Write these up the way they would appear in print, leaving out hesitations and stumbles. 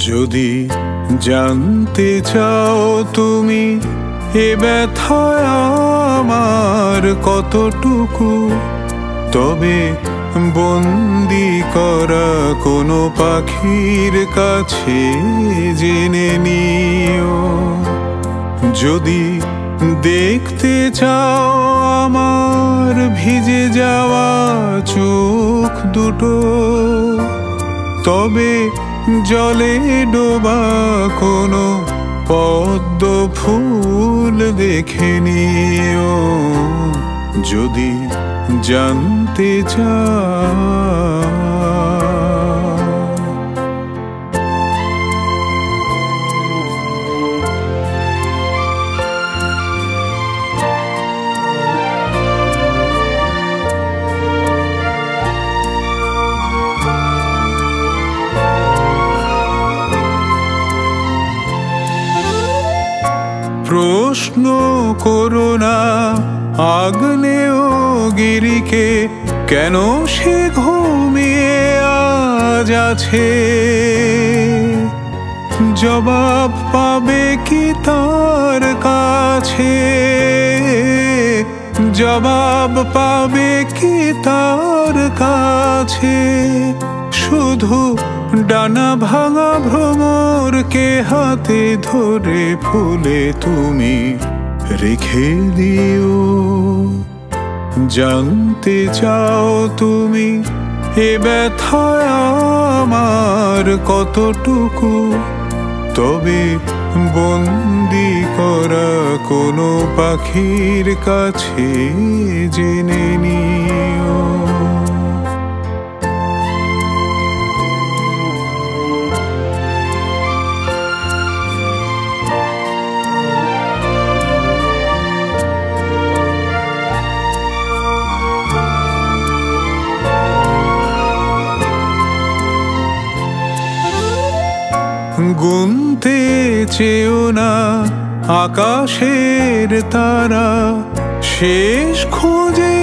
যদি জানতে চাও তুমি এ ব্যথায় আমার কতটুকু, তবে বন্দি করা কোনো পাখির কাছে জেনে নিও। যদি দেখতে চাও আমার ভিজে যাওয়া চোখ দুটো, তবে জলে ডোবা কোনো পদ্ম ফুল দেখে নিও। যদি জানতে চাও প্রশ্ন করো না আগ্নেয়গিরিকে, কেন সে ঘুমিয়ে আজ আছে। জবাব পাবে কি তার কাছে, জবাব পাবে কি তার কাছে। শুধু ডানা ভাঙা ভ্রমরকে হাতে ধরে ফুলে তুমি রেখে দিও। জানতে চাও তুমি এ ব্যথায় আমার কতটুকু, তবে বন্দি করা কোনো পাখির কাছে জেনে নিও। গুনতে চেও না আকাশের তারা, শেষ খুঁজে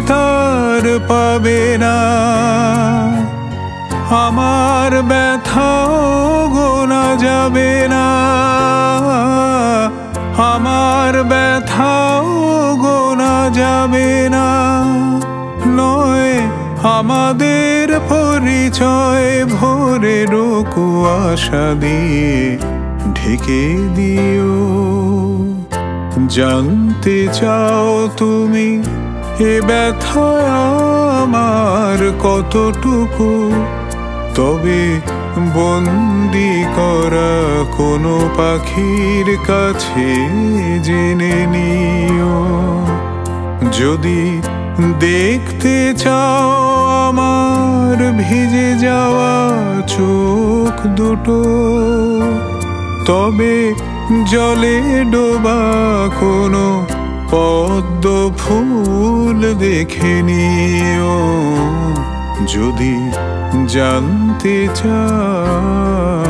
তার পাবে না। আমার ব্যথাও গোনা যাবে না, আমার ব্যথাও গোনা যাবে না। নয় আমাদের পরিচয় ভোরের কুয়াশা দিয়ে ঢেকে দিও। জানতে চাও তুমি এ ব্যথায় আমার কতটুকু, তবে বন্দি করা কোনো পাখির কাছে জেনে নিও। যদি দেখতে চাও আমার ভিজে যাওয়া চোখ দুটো, তবে জলে ডোবা কোনো পদ্ম ফুল দেখে নিও। যদি জানতে চাও